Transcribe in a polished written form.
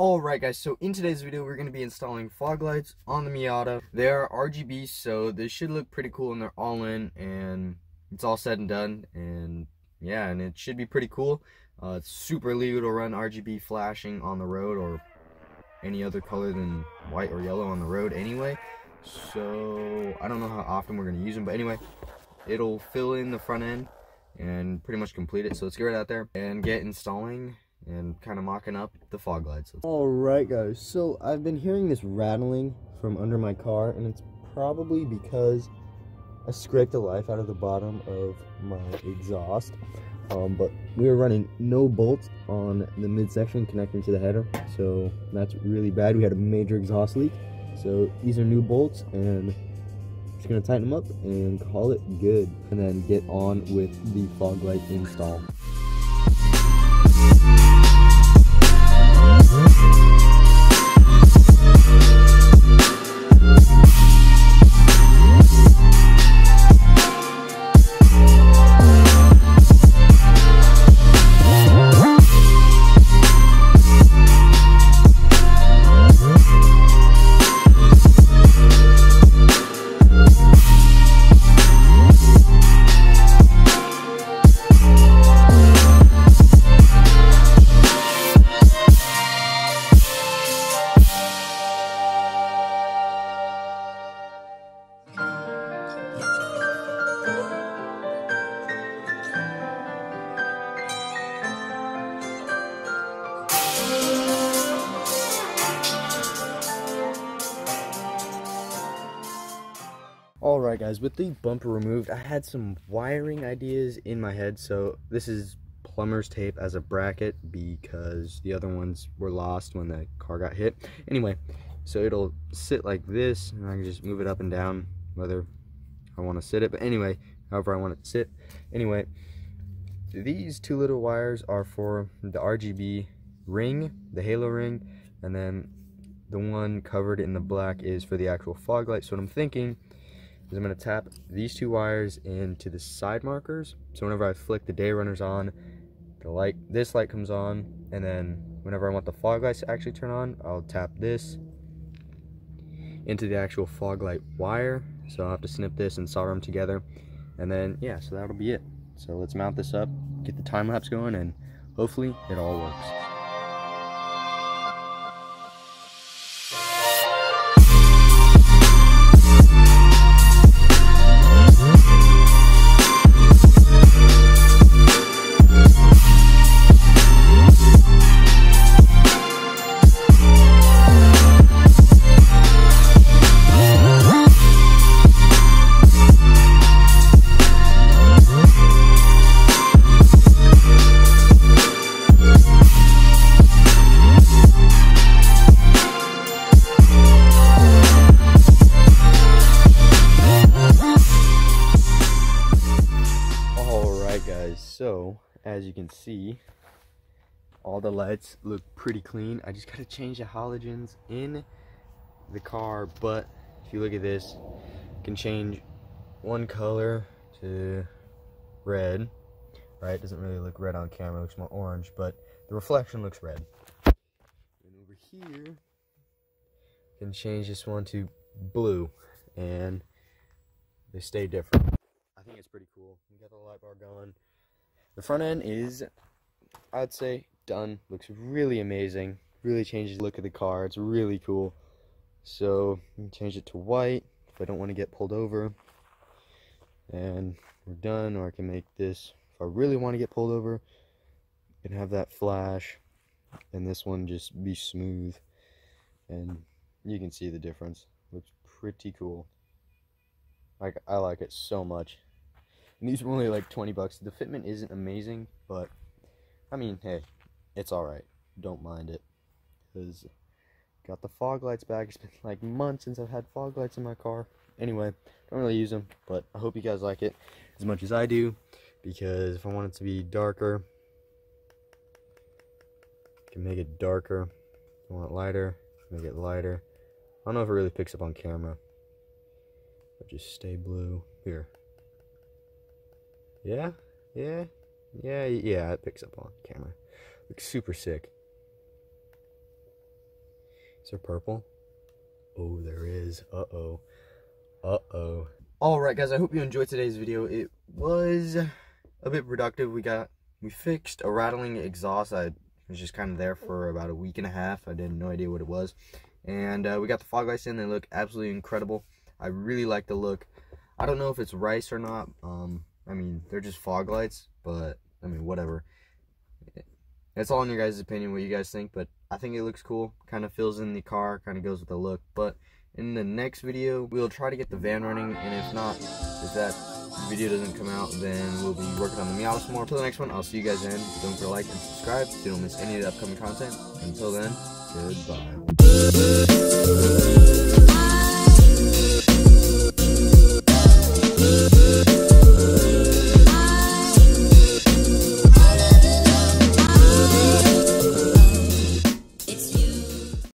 Alright guys, so in today's video we're going to be installing fog lights on the Miata. They are RGB, so they should look pretty cool when they're all in and it's all said and done. And yeah, and it should be pretty cool. It's super legal to run RGB flashing on the road or any other color than white or yellow on the road anyway. So I don't know how often we're going to use them, but anyway, it'll fill in the front end and pretty much complete it. So let's get right out there and get installing and kind of mocking up the fog lights. Alright guys, so I've been hearing this rattling from under my car, and it's probably because I scraped the life out of the bottom of my exhaust. But we were running no bolts on the midsection connecting to the header, so that's really bad. We had a major exhaust leak, so these are new bolts, and just gonna tighten them up and call it good, and then get on with the fog light install. Alright guys, with the bumper removed, I had some wiring ideas in my head. So this is plumber's tape as a bracket because the other ones were lost when the car got hit. Anyway, so it'll sit like this, and I can just move it up and down whether I want to sit it. But anyway, however I want it to sit. Anyway, these two little wires are for the RGB ring, the halo ring, and then the one covered in the black is for the actual fog light. So what I'm thinking is I'm going to tap these two wires into the side markers, so whenever I flick the day runners on, this light comes on, and then whenever I want the fog lights to actually turn on, I'll tap this into the actual fog light wire. So I'll have to snip this and solder them together, and then yeah, so that'll be it. So let's mount this up, get the time lapse going, and hopefully it all works. So as you can see, all the lights look pretty clean. I just gotta change the halogens in the car, but if you look at this, you can change one color to red, right? It doesn't really look red on camera, it looks more orange, but the reflection looks red. And over here, you can change this one to blue, and they stay different. I think it's pretty cool. We got the light bar going. The front end is, I'd say, done. Looks really amazing. Really changes the look of the car. It's really cool. So, you can change it to white if I don't want to get pulled over. And we're done. Or I can make this, if I really want to get pulled over, I can have that flash. And this one just be smooth. And you can see the difference. Looks pretty cool. I like it so much. And these were only like 20 bucks. The fitment isn't amazing, but I mean, hey, it's alright. Don't mind it. Because got the fog lights back. It's been like months since I've had fog lights in my car. Anyway, don't really use them, but I hope you guys like it as much as I do. Because if I want it to be darker, I can make it darker. If I want it lighter, make it lighter. I don't know if it really picks up on camera. But just stay blue. Here. Yeah, it picks up on camera. Looks super sick. Is there purple? Oh, there is. Uh-oh. Uh-oh. Alright guys, I hope you enjoyed today's video. It was a bit productive. We fixed a rattling exhaust. I was just kind of there for about a week and a half. I didn't no idea what it was. And we got the fog lights in. They look absolutely incredible. I really like the look. I don't know if it's rice or not. I mean, they're just fog lights, but I mean, whatever. It's all in your guys' opinion what you guys think, but I think it looks cool. Kind of fills in the car, kind of goes with the look. But in the next video, we'll try to get the van running, and if not, if that video doesn't come out, then we'll be working on the Miata some more. Until the next one, I'll see you guys then. Don't forget to like and subscribe so you don't miss any of the upcoming content. Until then, goodbye.